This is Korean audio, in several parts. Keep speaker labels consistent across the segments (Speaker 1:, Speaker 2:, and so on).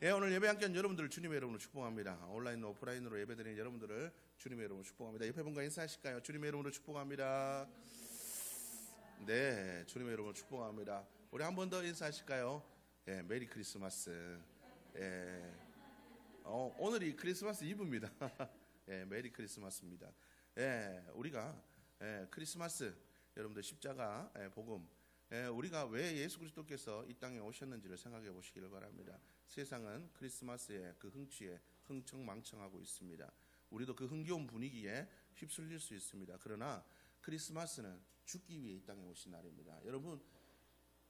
Speaker 1: 예, 오늘 예배 함께한 여러분들을 주님의 이름으로 축복합니다. 온라인, 오프라인으로 예배드리는 여러분들을 주님의 이름으로 축복합니다. 옆에 분과 인사하실까요? 주님의 이름으로 축복합니다. 네, 주님의 이름으로 축복합니다. 우리 한 번 더 인사하실까요? 예, 메리 크리스마스. 예, 오늘이 크리스마스 이브입니다. 예, 메리 크리스마스입니다. 예, 우리가 크리스마스, 여러분들 십자가 복음, 우리가 왜 예수 그리스도께서 이 땅에 오셨는지를 생각해 보시기를 바랍니다. 세상은 크리스마스의 그 흥취에 흥청망청하고 있습니다. 우리도 그 흥겨운 분위기에 휩쓸릴 수 있습니다. 그러나 크리스마스는 죽기 위해 이 땅에 오신 날입니다. 여러분,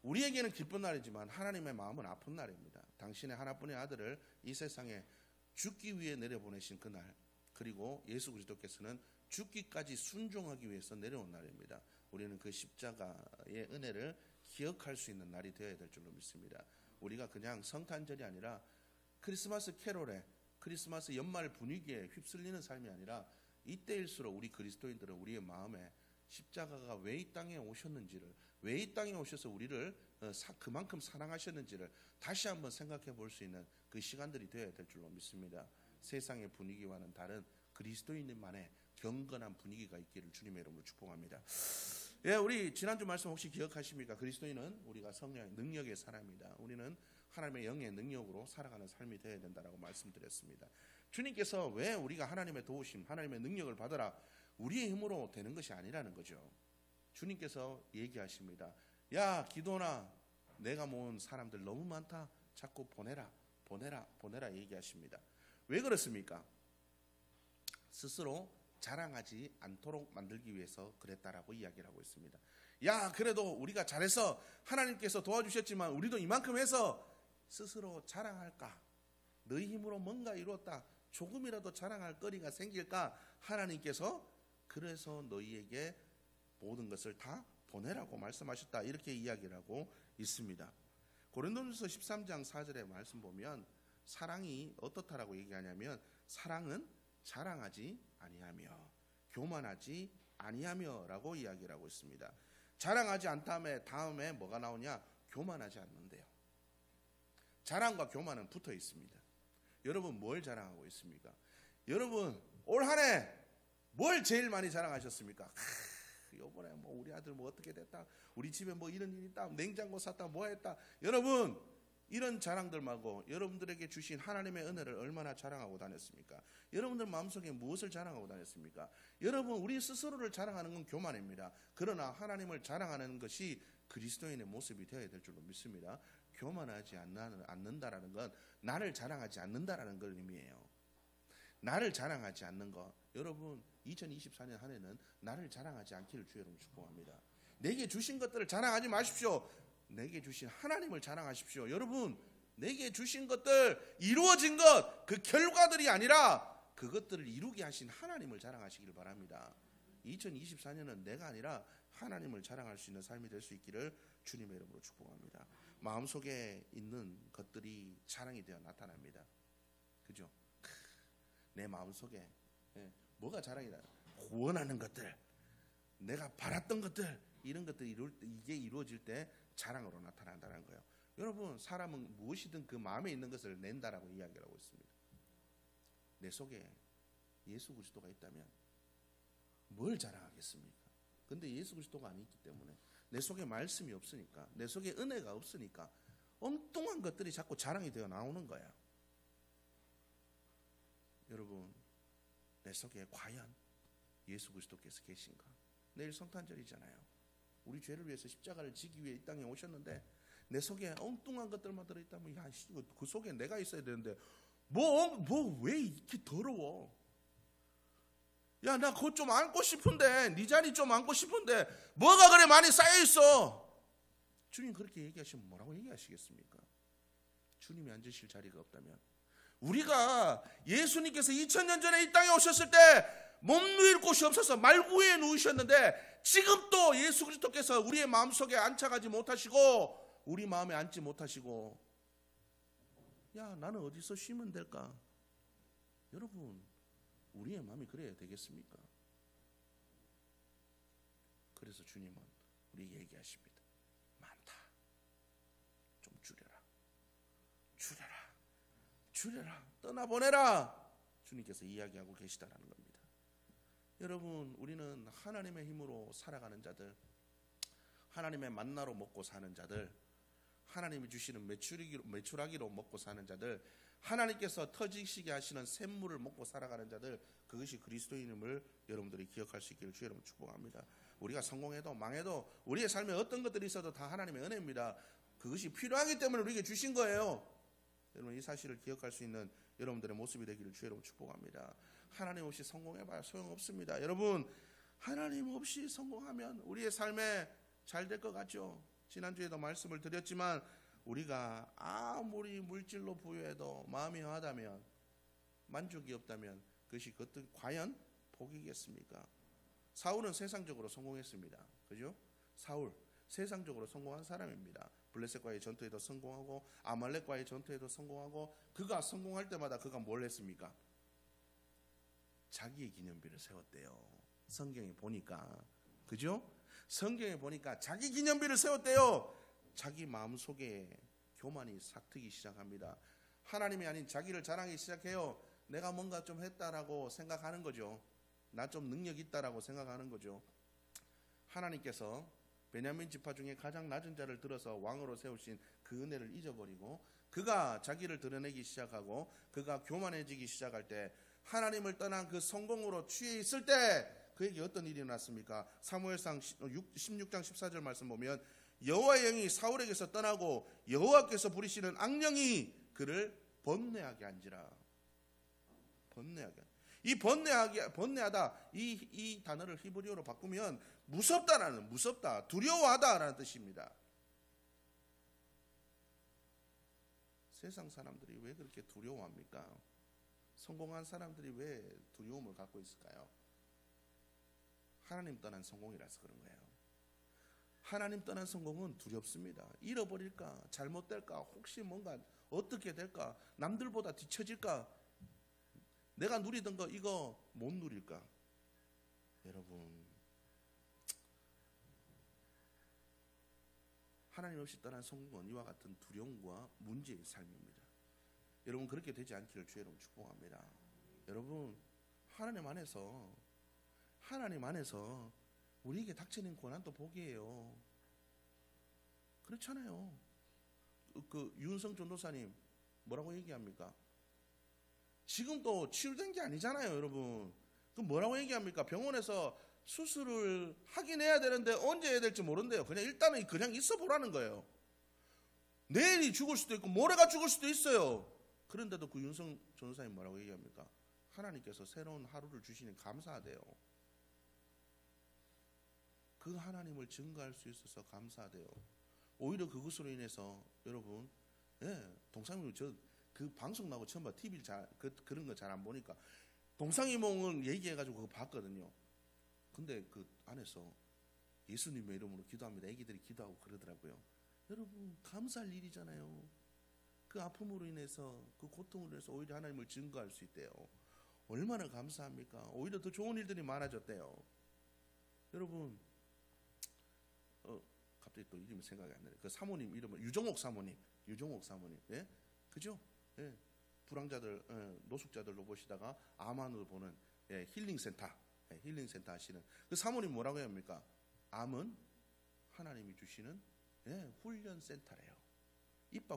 Speaker 1: 우리에게는 기쁜 날이지만 하나님의 마음은 아픈 날입니다. 당신의 하나뿐의 아들을 이 세상에 죽기 위해 내려보내신 그날, 그리고 예수 그리스도께서는 죽기까지 순종하기 위해서 내려온 날입니다. 우리는 그 십자가의 은혜를 기억할 수 있는 날이 되어야 될 줄로 믿습니다. 우리가 그냥 성탄절이 아니라 크리스마스 캐롤에, 크리스마스 연말 분위기에 휩쓸리는 삶이 아니라 이때일수록 우리 그리스도인들은 우리의 마음에 십자가가 왜 이 땅에 오셨는지를, 왜 이 땅에 오셔서 우리를 그만큼 사랑하셨는지를 다시 한번 생각해 볼 수 있는 그 시간들이 되어야 될 줄로 믿습니다. 세상의 분위기와는 다른 그리스도인만의 경건한 분위기가 있기를 주님의 이름으로 축복합니다. 예, 우리 지난주 말씀 혹시 기억하십니까? 그리스도인은 우리가 성령의 능력의 사람이다. 우리는 하나님의 영의 능력으로 살아가는 삶이 되어야 된다라고 말씀드렸습니다. 주님께서 왜 우리가 하나님의 도우심, 하나님의 능력을 받아라, 우리의 힘으로 되는 것이 아니라는 거죠. 주님께서 얘기하십니다. 야, 기도나, 내가 모은 사람들 너무 많다. 자꾸 보내라 얘기하십니다. 왜 그렇습니까? 스스로 자랑하지 않도록 만들기 위해서 그랬다라고 이야기를 하고 있습니다. 야, 그래도 우리가 잘해서 하나님께서 도와주셨지만 우리도 이만큼 해서 스스로 자랑할까? 너희 힘으로 뭔가 이루었다, 조금이라도 자랑할 거리가 생길까? 하나님께서 그래서 너희에게 모든 것을 다 보내라고 말씀하셨다, 이렇게 이야기를 하고 있습니다. 고린도전서 13장 4절의 말씀 보면 사랑이 어떻다라고 얘기하냐면, 사랑은 자랑하지 아니하며 교만하지 아니하며 라고 이야기를 하고 있습니다. 자랑하지 않다음에 다음에 뭐가 나오냐? 교만하지 않는데요. 자랑과 교만은 붙어 있습니다. 여러분, 뭘 자랑하고 있습니까? 여러분, 올 한 해 뭘 제일 많이 자랑하셨습니까? 요번에 뭐 우리 아들 뭐 어떻게 됐다, 우리 집에 뭐 이런 일이 있다, 냉장고 샀다, 뭐 했다. 여러분, 이런 자랑들 말고 여러분들에게 주신 하나님의 은혜를 얼마나 자랑하고 다녔습니까? 여러분들 마음속에 무엇을 자랑하고 다녔습니까? 여러분, 우리 스스로를 자랑하는 건 교만입니다. 그러나 하나님을 자랑하는 것이 그리스도인의 모습이 되어야 될 줄로 믿습니다. 교만하지 않는다라는 건 나를 자랑하지 않는다라는 걸 의미해요. 나를 자랑하지 않는 것. 여러분, 2024년 한 해는 나를 자랑하지 않기를 주의 이름으로 축복합니다. 내게 주신 것들을 자랑하지 마십시오. 내게 주신 하나님을 자랑하십시오. 여러분, 내게 주신 것들, 이루어진 것, 그 결과들이 아니라 그것들을 이루게 하신 하나님을 자랑하시기를 바랍니다. 2024년은 내가 아니라 하나님을 자랑할 수 있는 삶이 될 수 있기를 주님의 이름으로 축복합니다. 마음속에 있는 것들이 자랑이 되어 나타납니다. 그죠? 내 마음속에 뭐가 자랑이다? 원하는 것들, 내가 바랐던 것들, 이런 것들이 이게 이루어질 때 자랑으로 나타난다는 거예요. 여러분, 사람은 무엇이든 그 마음에 있는 것을 낸다라고 이야기를 하고 있습니다. 내 속에 예수 그리스도가 있다면 뭘 자랑하겠습니까? 근데 예수 그리스도가 아니기 때문에, 내 속에 말씀이 없으니까, 내 속에 은혜가 없으니까 엉뚱한 것들이 자꾸 자랑이 되어 나오는 거야. 여러분, 내 속에 과연 예수 그리스도께서 계신가? 내일 성탄절이잖아요. 우리 죄를 위해서 십자가를 지기 위해 이 땅에 오셨는데 내 속에 엉뚱한 것들만 들어있다면, 야, 그 속에 내가 있어야 되는데 왜 이렇게 더러워? 야, 나 그거 좀 안고 싶은데, 네 자리 좀 안고 싶은데 뭐가 그래 많이 쌓여있어? 주님 그렇게 얘기하시면 뭐라고 얘기하시겠습니까? 주님이 앉으실 자리가 없다면, 우리가 예수님께서 2000년 전에 이 땅에 오셨을 때 몸 누일 곳이 없어서 말구에 누우셨는데, 지금 또 예수 그리스도께서 우리의 마음속에 안착하지 못하시고 우리 마음에 앉지 못하시고, 야, 나는 어디서 쉬면 될까? 여러분, 우리의 마음이 그래야 되겠습니까? 그래서 주님은 우리에게 얘기하십니다. 많다, 좀 줄여라. 주려라, 떠나보내라, 주님께서 이야기하고 계시다라는 겁니다. 여러분, 우리는 하나님의 힘으로 살아가는 자들, 하나님의 만나로 먹고 사는 자들, 하나님이 주시는 메추라기로 먹고 사는 자들, 하나님께서 터지시게 하시는 샘물을 먹고 살아가는 자들, 그것이 그리스도인임을 여러분들이 기억할 수 있기를 주 여러분 축복합니다. 우리가 성공해도 망해도 우리의 삶에 어떤 것들이 있어도 다 하나님의 은혜입니다. 그것이 필요하기 때문에 우리에게 주신 거예요. 여러분, 이 사실을 기억할 수 있는 여러분들의 모습이 되기를 주 여러분 축복합니다. 하나님 없이 성공해봐야 소용없습니다. 여러분, 하나님 없이 성공하면 우리의 삶에 잘 될 것 같죠? 지난주에도 말씀을 드렸지만 우리가 아무리 물질로 부유해도 마음이 허하다면, 만족이 없다면 그것이 과연 복이겠습니까? 사울은 세상적으로 성공했습니다. 그죠? 사울 세상적으로 성공한 사람입니다. 블레셋과의 전투에도 성공하고 아말렉과의 전투에도 성공하고, 그가 성공할 때마다 그가 뭘 했습니까? 자기의 기념비를 세웠대요. 성경에 보니까, 그죠? 성경에 보니까 자기 기념비를 세웠대요. 자기 마음속에 교만이 싹트기 시작합니다. 하나님이 아닌 자기를 자랑하기 시작해요. 내가 뭔가 좀 했다라고 생각하는 거죠. 나 좀 능력 있다라고 생각하는 거죠. 하나님께서 베냐민 지파 중에 가장 낮은 자를 들어서 왕으로 세우신 그 은혜를 잊어버리고 그가 자기를 드러내기 시작하고 그가 교만해지기 시작할 때, 하나님을 떠난 그 성공으로 취해 있을 때 그에게 어떤 일이 났습니까? 사무엘상 16장 14절 말씀 보면, 여호와의 영이 사울에게서 떠나고 여호와께서 부리시는 악령이 그를 번뇌하게 한지라. 번뇌하게. 이 번뇌하다, 이 단어를 히브리어로 바꾸면 무섭다라는, 무섭다, 두려워하다라는 뜻입니다. 세상 사람들이 왜 그렇게 두려워합니까? 성공한 사람들이 왜 두려움을 갖고 있을까요? 하나님 떠난 성공이라서 그런 거예요. 하나님 떠난 성공은 두렵습니다. 잃어버릴까? 잘못될까? 혹시 뭔가 어떻게 될까? 남들보다 뒤처질까? 내가 누리던 거 이거 못 누릴까? 여러분, 하나님 없이 떠난 성공은 이와 같은 두려움과 문제의 삶입니다. 여러분, 그렇게 되지 않기를 주 여러분 축복합니다. 여러분, 하나님 안에서 우리에게 닥치는 고난도 복이에요. 그렇잖아요. 그 윤성 전도사님 뭐라고 얘기합니까? 지금도 치유된 게 아니잖아요, 여러분. 그 뭐라고 얘기합니까? 병원에서 수술을 하긴 해야 되는데 언제 해야 될지 모른대요. 그냥 일단은 그냥 있어 보라는 거예요. 내일이 죽을 수도 있고 모레가 죽을 수도 있어요. 그런데도 그 윤성 전도사님 뭐라고 얘기합니까? 하나님께서 새로운 하루를 주시니 감사하대요. 그 하나님을 증거할 수 있어서 감사하대요. 오히려 그것으로 인해서 여러분, 동상이몽, 저 그 방송 나오고 처음 봐. TV를 그런 거 잘 안 보니까 동상이몽을 얘기해가지고 그거 봤거든요. 근데 그 안에서 예수님의 이름으로 기도합니다. 애기들이 기도하고 그러더라고요. 여러분, 감사할 일이잖아요. 그 아픔으로 인해서, 그 고통으로 인해서 오히려 하나님을 증거할 수 있대요. 얼마나 감사합니까? 오히려 더 좋은 일들이 많아졌대요. 여러분, 갑자기 또 이름이 생각이 안 나요. 그 사모님 이름은 유정옥 사모님, 예, 그죠? 예, 불황자들, 노숙자들로 보시다가 암환으로 보는 힐링센터 하시는 그 사모님 뭐라고 합니까? 암은 하나님이 주시는 훈련센터래요.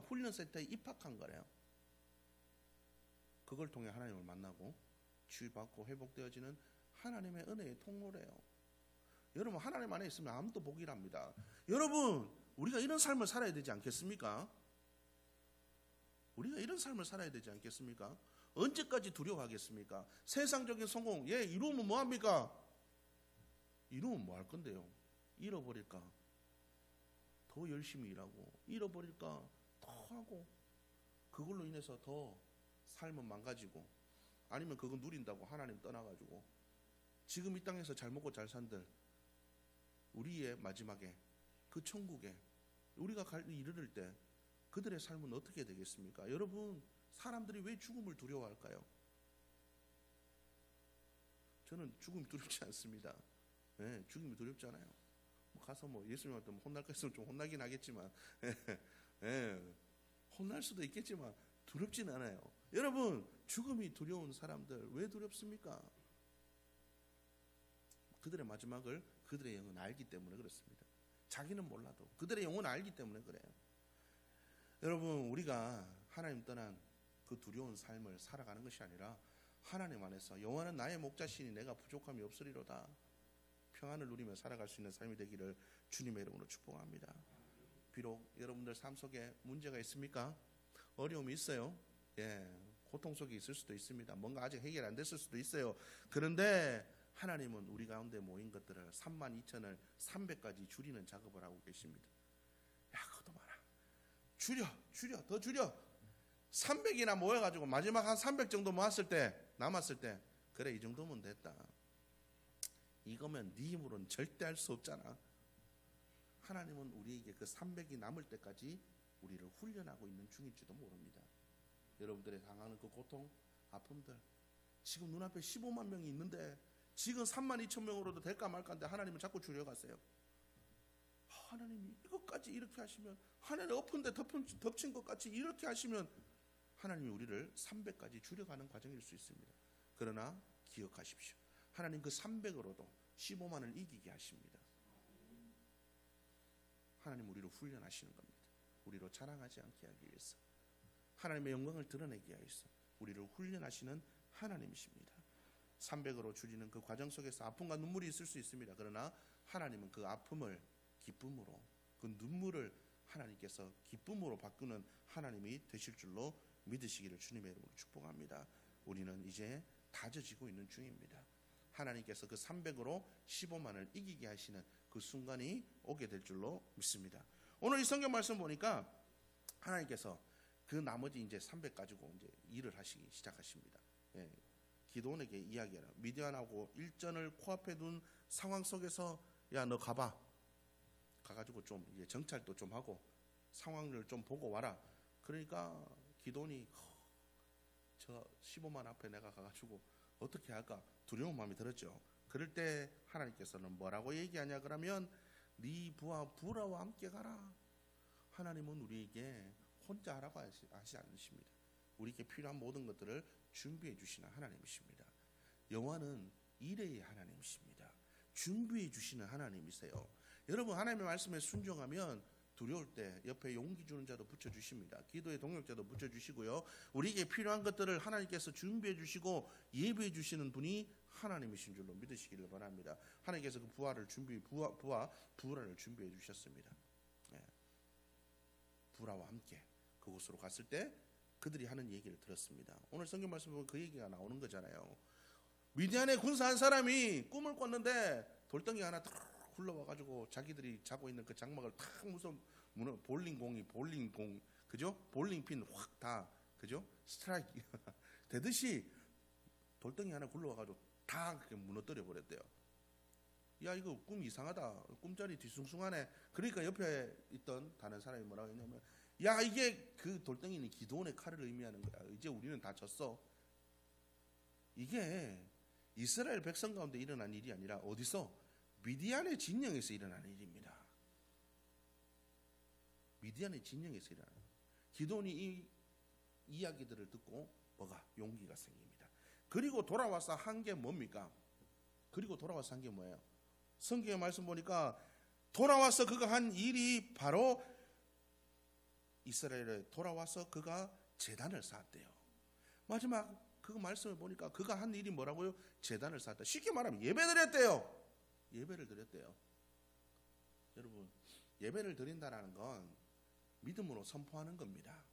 Speaker 1: 훈련센터에 입학한 거래요. 그걸 통해 하나님을 만나고 치유받고 회복되어지는 하나님의 은혜의 통로래요. 여러분, 하나님 안에 있으면 암도 복이랍니다. 여러분, 우리가 이런 삶을 살아야 되지 않겠습니까? 우리가 이런 삶을 살아야 되지 않겠습니까? 언제까지 두려워하겠습니까? 세상적인 성공, 이루면 뭐합니까? 이루면 뭐 할 건데요? 잃어버릴까? 더 열심히 일하고, 잃어버릴까? 더 하고, 그걸로 인해서 더 삶은 망가지고, 아니면 그거 누린다고 하나님 떠나가지고, 지금 이 땅에서 잘 먹고 잘 산들, 우리의 마지막에 그 천국에 우리가 이르를 때 그들의 삶은 어떻게 되겠습니까? 여러분, 사람들이 왜 죽음을 두려워할까요? 저는 죽음이 두렵지 않습니다. 죽음이 두렵잖아요. 가서 예수님한테 혼날 거 있으면 좀 혼나긴 하겠지만 혼날 수도 있겠지만 두렵진 않아요. 여러분, 죽음이 두려운 사람들 왜 두렵습니까? 그들의 마지막을 그들의 영은 알기 때문에 그렇습니다. 자기는 몰라도 그들의 영은 알기 때문에 그래요. 여러분, 우리가 하나님 떠난 그 두려운 삶을 살아가는 것이 아니라 하나님 안에서 여호와는 나의 목자시니 내가 부족함이 없으리로다, 평안을 누리며 살아갈 수 있는 삶이 되기를 주님의 이름으로 축복합니다. 비록 여러분들 삶 속에 문제가 있습니까? 어려움이 있어요. 예, 고통 속에 있을 수도 있습니다. 뭔가 아직 해결 안 됐을 수도 있어요. 그런데 하나님은 우리 가운데 모인 것들을 32,000을 300까지 줄이는 작업을 하고 계십니다. 야, 그것도 많아. 더 줄여. 300이나 모여가지고 마지막 한 300 정도 모았을 때, 남았을 때, 그래, 이 정도면 됐다. 이거면 네 힘으로는 절대 할 수 없잖아. 하나님은 우리에게 그 300이 남을 때까지 우리를 훈련하고 있는 중일지도 모릅니다. 여러분들의 당하는 그 고통, 아픔들, 지금 눈앞에 15만 명이 있는데 지금 32,000명으로도 될까 말까인데 하나님은 자꾸 줄여가세요. 하나님이 이것까지 이렇게 하시면, 하나님 엎은데 덮친 것까지 이렇게 하시면 하나님이 우리를 300까지 줄여가는 과정일 수 있습니다. 그러나 기억하십시오. 하나님 그 300으로도 15만을 이기게 하십니다. 하나님 우리를 훈련하시는 겁니다. 우리로 자랑하지 않게 하기 위해서, 하나님의 영광을 드러내기 위해서 우리를 훈련하시는 하나님이십니다. 300으로 줄이는 그 과정 속에서 아픔과 눈물이 있을 수 있습니다. 그러나 하나님은 그 아픔을 기쁨으로, 그 눈물을 하나님께서 기쁨으로 바꾸는 하나님이 되실 줄로 믿으시기를 주님의 이름으로 축복합니다. 우리는 이제 다져지고 있는 중입니다. 하나님께서 그 300으로 15만을 이기게 하시는 그 순간이 오게 될 줄로 믿습니다. 오늘 이 성경 말씀 보니까 하나님께서 그 나머지 이제 300 가지고 이제 일을 하시기 시작하십니다. 예, 기드온에게 이야기하라. 미디안하고 일전을 코앞에 둔 상황 속에서, 야, 너 가가지고 좀 이제 정찰도 좀 하고 상황을 좀 보고 와라. 그러니까 기드온이 저 15만 앞에 내가 가가지고 어떻게 할까 두려운 마음이 들었죠. 그럴 때 하나님께서는 뭐라고 얘기하냐 그러면, 네 부하 부라와 함께 가라. 하나님은 우리에게 혼자 하라고 하지 않으십니다. 우리에게 필요한 모든 것들을 준비해 주시는 하나님이십니다. 여호와는 일의 하나님이십니다. 준비해 주시는 하나님이세요. 여러분, 하나님의 말씀에 순종하면 두려울 때 옆에 용기 주는 자도 붙여주십니다. 기도의 동역자도 붙여주시고요. 우리에게 필요한 것들을 하나님께서 준비해 주시고 예비해 주시는 분이 하나님이신 줄로 믿으시기를 바랍니다. 하나님께서 그 부하를 준비해 주셨습니다. 예. 부하와 함께 그곳으로 갔을 때 그들이 하는 얘기를 들었습니다. 오늘 성경 말씀 보면 그 얘기가 나오는 거잖아요. 미디안의 군사 한 사람이 꿈을 꿨는데 돌덩이 하나 탁 굴러와가지고 자기들이 자고 있는 그 장막을 탁 무슨 볼링 그죠? 볼링핀 확 다, 그죠? 스트라이크 되듯이 돌덩이 하나 굴러와가지고 다 그렇게 무너뜨려 버렸대요. 야, 이거 꿈 이상하다. 꿈자리 뒤숭숭하네. 그러니까 옆에 있던 다른 사람이 뭐라고 했냐면, 야, 이게 그 돌덩이는 기드온의 칼을 의미하는 거야. 이제 우리는 다 졌어. 이게 이스라엘 백성 가운데 일어난 일이 아니라 어디서? 미디안의 진영에서 일어나는 일입니다. 미디안의 진영에서 일어나는. 기드온이 이 이야기들을 듣고 뭐가? 용기가 생깁니다. 그리고 돌아와서 한 게 뭡니까? 그리고 돌아와서 한 게 뭐예요? 성경의 말씀 보니까 돌아와서 그가 한 일이 바로 이스라엘에 돌아와서 그가 제단을 쌓았대요. 마지막 그 말씀을 보니까 그가 한 일이 뭐라고요? 제단을 쌓았다. 쉽게 말하면 예배드렸대요. 예배를 드렸대요. 여러분, 예배를 드린다는 건 믿음으로 선포하는 겁니다.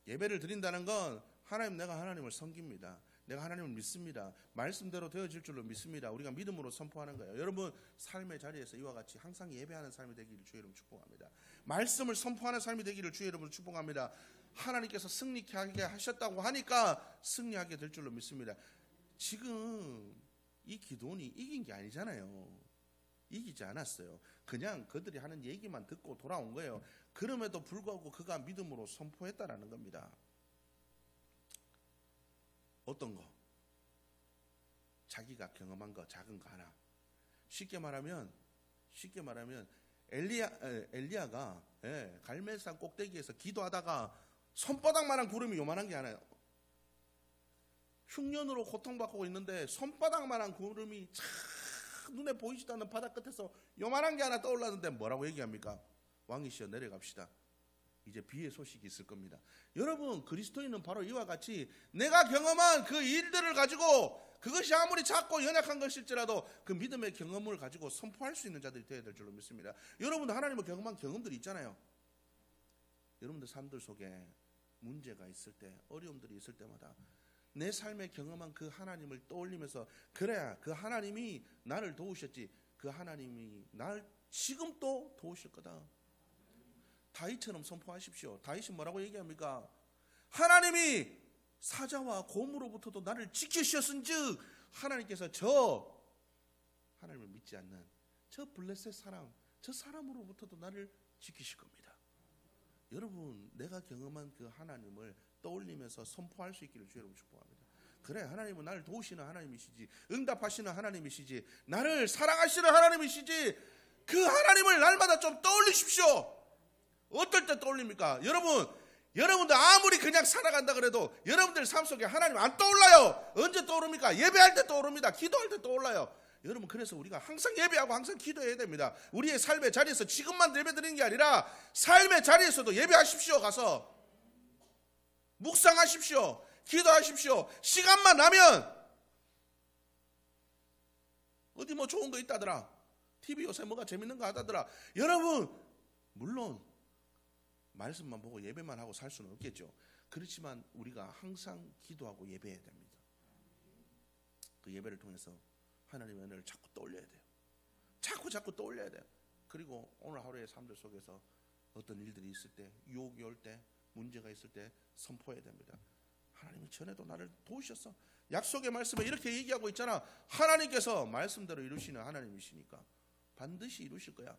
Speaker 1: 예배를 드린다는 건 내가 하나님을 섬깁니다. 내가 하나님을 믿습니다. 말씀대로 되어질 줄로 믿습니다. 우리가 믿음으로 선포하는 거예요. 여러분, 삶의 자리에서 이와 같이 항상 예배하는 삶이 되기를 주의 이름으로 축복합니다. 말씀을 선포하는 삶이 되기를 주의 이름으로 축복합니다. 하나님께서 승리하게 하셨다고 하니까 승리하게 될 줄로 믿습니다. 지금 이 기드온이 이긴 게 아니잖아요. 이기지 않았어요. 그냥 그들이 하는 얘기만 듣고 돌아온 거예요. 그럼에도 불구하고 그가 믿음으로 선포했다라는 겁니다. 어떤 거? 자기가 경험한 거, 작은 거 하나. 쉽게 말하면 엘리야가 갈멜산 꼭대기에서 기도하다가 손바닥만한 구름이 요만한 게 아니에요. 흉년으로 고통받고 있는데 손바닥만한 구름이 참 눈에 보이지도 않는 바다 끝에서 요만한 게 하나 떠올랐는데 뭐라고 얘기합니까? 왕이시여 내려갑시다. 이제 비의 소식이 있을 겁니다. 여러분, 그리스도인은 바로 이와 같이 내가 경험한 그 일들을 가지고, 그것이 아무리 작고 연약한 것일지라도 그 믿음의 경험을 가지고 선포할 수 있는 자들이 되어야 될 줄로 믿습니다. 여러분도 하나님을 경험한 경험들이 있잖아요. 여러분들 삶들 속에 문제가 있을 때, 어려움들이 있을 때마다 내 삶에 경험한 그 하나님을 떠올리면서, 그래야 그 하나님이 나를 도우셨지, 그 하나님이 나를 지금 또 도우실 거다. 다윗처럼 선포하십시오. 다윗이 뭐라고 얘기합니까? 하나님이 사자와 곰으로부터도 나를 지키셨은즉 하나님께서 저 하나님을 믿지 않는 저 블레셋 사람, 저 사람으로부터도 나를 지키실 겁니다. 여러분, 내가 경험한 그 하나님을 떠올리면서 선포할 수 있기를 주의 이름으로 축복합니다. 그래, 하나님은 나를 도우시는 하나님이시지, 응답하시는 하나님이시지, 나를 사랑하시는 하나님이시지, 그 하나님을 날마다 좀 떠올리십시오. 어떨 때 떠올립니까? 여러분들 아무리 그냥 살아간다 그래도 여러분들 삶 속에 하나님 안 떠올라요. 언제 떠오릅니까? 예배할 때 떠오릅니다. 기도할 때 떠올라요. 여러분, 그래서 우리가 항상 예배하고 항상 기도해야 됩니다. 우리의 삶의 자리에서 지금만 예배 드리는 게 아니라 삶의 자리에서도 예배하십시오. 가서 묵상하십시오. 기도하십시오. 시간만 나면 어디 뭐 좋은 거 있다더라, TV 요새 뭐가 재밌는 거 하다더라. 여러분, 물론 말씀만 보고 예배만 하고 살 수는 없겠죠. 그렇지만 우리가 항상 기도하고 예배해야 됩니다. 그 예배를 통해서 하나님의 은혜를 자꾸 떠올려야 돼요. 자꾸 떠올려야 돼요. 그리고 오늘 하루의 삶들 속에서 어떤 일들이 있을 때, 유혹이 올 때, 문제가 있을 때 선포해야 됩니다. 하나님이 전에도 나를 도우셨어. 약속의 말씀에 이렇게 얘기하고 있잖아. 하나님께서 말씀대로 이루시는 하나님이시니까 반드시 이루실 거야.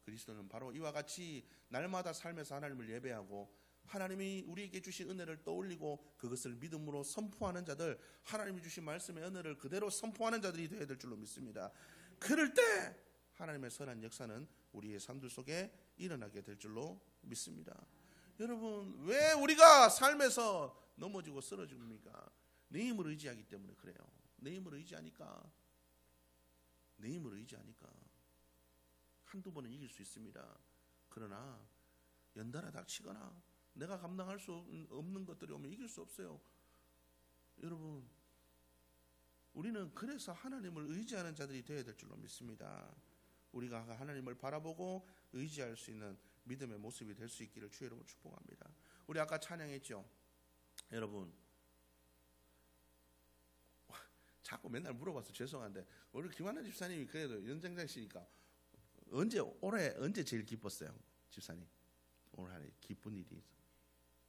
Speaker 1: 그리스도는 바로 이와 같이 날마다 삶에서 하나님을 예배하고 하나님이 우리에게 주신 은혜를 떠올리고 그것을 믿음으로 선포하는 자들, 하나님이 주신 말씀의 은혜를 그대로 선포하는 자들이 되어야 될 줄로 믿습니다. 그럴 때 하나님의 선한 역사는 우리의 삶들 속에 일어나게 될 줄로 믿습니다. 여러분, 왜 우리가 삶에서 넘어지고 쓰러집니까? 내 힘을 의지하기 때문에 그래요. 내 힘을 의지하니까 한두 번은 이길 수 있습니다. 그러나 연달아 닥치거나 내가 감당할 수 없는 것들이 오면 이길 수 없어요. 여러분, 우리는 그래서 하나님을 의지하는 자들이 되어야 될 줄로 믿습니다. 우리가 하나님을 바라보고 의지할 수 있는 믿음의 모습이 될 수 있기를 주의 이름으로 축복합니다. 우리 아까 찬양했죠. 여러분, 자꾸 맨날 물어봐서 죄송한데 우리 김하나 집사님이 그래도 연장자시니까 올해 언제 제일 기뻤어요? 집사님, 올 한해 기쁜 일이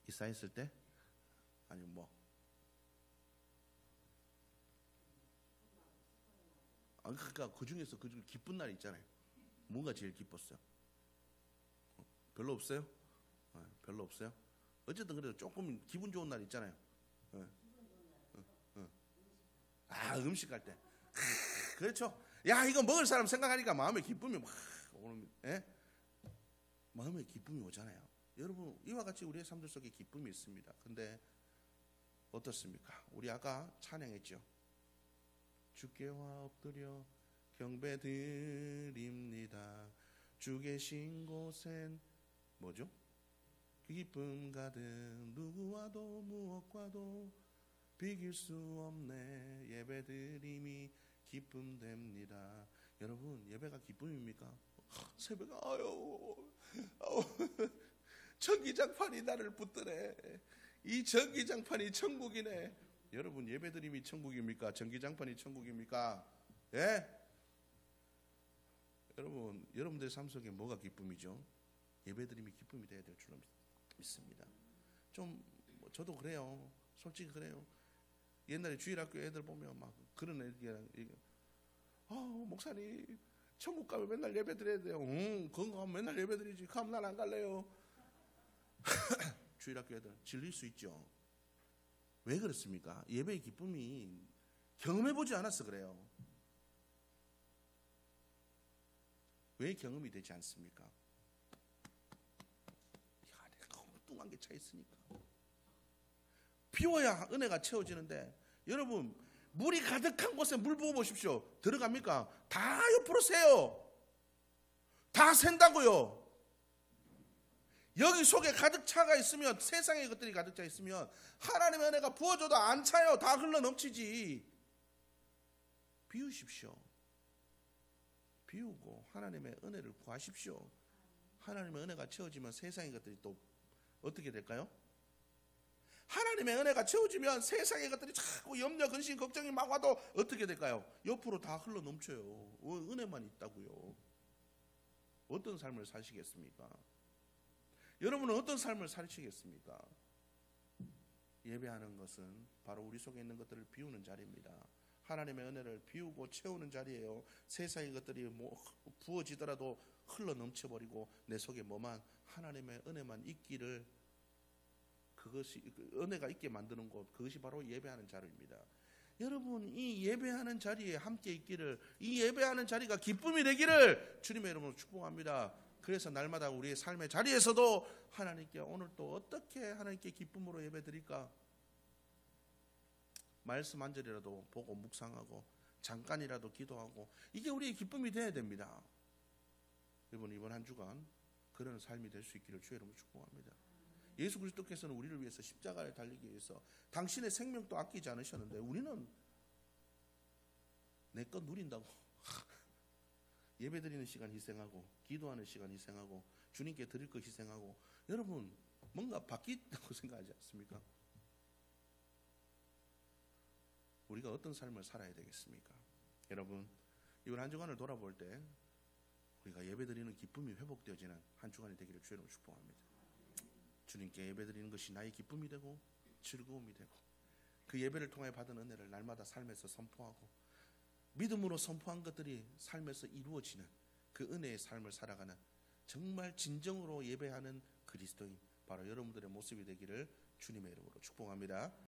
Speaker 1: 있었을 때? 아니면 뭐? 그러니까 그 중에서 기쁜 날이 있잖아요. 뭔가 제일 기뻤어요? 별로 없어요? 별로 없어요? 어쨌든 그래도 조금 기분 좋은 날 있잖아요. 음식 할 때. 그렇죠. 야, 이거 먹을 사람 생각하니까 마음에 기쁨이 막 오는, 마음에 기쁨이 오잖아요. 여러분, 이와 같이 우리의 삶들 속에 기쁨이 있습니다. 근데 어떻습니까? 우리 아까 찬양했죠. 주께 화 엎드려 경배드립니다. 주 계신 곳엔 뭐죠? 기쁨 가득 누구와도 무엇과도 비길 수 없네. 예배드림이 기쁨됩니다. 여러분, 예배가 기쁨입니까? 새벽에 전기장판이 나를 붙드네. 이 전기장판이 천국이네. 여러분, 예배드림이 천국입니까? 전기장판이 천국입니까? 예? 여러분, 여러분들 삶 속에 뭐가 기쁨이죠? 예배드림이 기쁨이 되어야 될 줄로 믿습니다. 저도 그래요. 솔직히 그래요. 옛날에 주일학교 애들 보면 막 그런 애들, 목사님 천국 가면 맨날 예배 드려야 돼요. 그건 가면 맨날 예배 드리지. 그럼 난 안 갈래요. 주일학교 애들 질릴 수 있죠. 왜 그렇습니까? 예배의 기쁨이 경험해보지 않아서 그래요. 왜 경험이 되지 않습니까? 내가 엉뚱한 게 차 있으니까. 비워야 은혜가 채워지는데, 여러분 물이 가득한 곳에 물 부어 보십시오. 들어갑니까? 다 옆으로 새요. 다 샌다고요. 여기 속에 가득 차가 있으면, 세상의 것들이 가득 차 있으면 하나님의 은혜가 부어줘도 안 차요. 다 흘러 넘치지. 비우십시오. 비우고 하나님의 은혜를 구하십시오. 하나님의 은혜가 채워지면 세상의 것들이 또 어떻게 될까요? 하나님의 은혜가 채워지면 세상의 것들이 자꾸 염려, 근심, 걱정이 막 와도 어떻게 될까요? 옆으로 다 흘러 넘쳐요. 은혜만 있다고요. 어떤 삶을 사시겠습니까? 여러분은 어떤 삶을 사시겠습니까? 예배하는 것은 바로 우리 속에 있는 것들을 비우는 자리입니다. 하나님의 은혜를 비우고 채우는 자리예요. 세상의 것들이 부어지더라도 흘러 넘쳐버리고 내 속에 뭐만 하나님의 은혜만 있기를, 그것이 은혜가 있게 만드는 곳, 그것이 바로 예배하는 자리입니다. 여러분, 이 예배하는 자리에 함께 있기를, 이 예배하는 자리가 기쁨이 되기를 주님의 이름으로 축복합니다. 그래서 날마다 우리의 삶의 자리에서도 하나님께 오늘 또 어떻게 하나님께 기쁨으로 예배 드릴까? 말씀 한 절이라도 보고 묵상하고 잠깐이라도 기도하고, 이게 우리의 기쁨이 되어야 됩니다. 여러분, 이번 한 주간 그런 삶이 될 수 있기를 주의 이름으로 축복합니다. 예수 그리스도께서는 우리를 위해서 십자가에 달리기 위해서 당신의 생명도 아끼지 않으셨는데, 우리는 내 것 누린다고 예배드리는 시간 희생하고, 기도하는 시간 희생하고, 주님께 드릴 것 희생하고, 여러분 뭔가 바뀌다고 생각하지 않습니까? 우리가 어떤 삶을 살아야 되겠습니까? 여러분, 이번 한 주간을 돌아볼 때 우리가 예배드리는 기쁨이 회복되어지는 한 주간이 되기를 주님으로 축복합니다. 주님께 예배드리는 것이 나의 기쁨이 되고 즐거움이 되고, 그 예배를 통해 받은 은혜를 날마다 삶에서 선포하고, 믿음으로 선포한 것들이 삶에서 이루어지는 그 은혜의 삶을 살아가는, 정말 진정으로 예배하는 그리스도인, 바로 여러분들의 모습이 되기를 주님의 이름으로 축복합니다.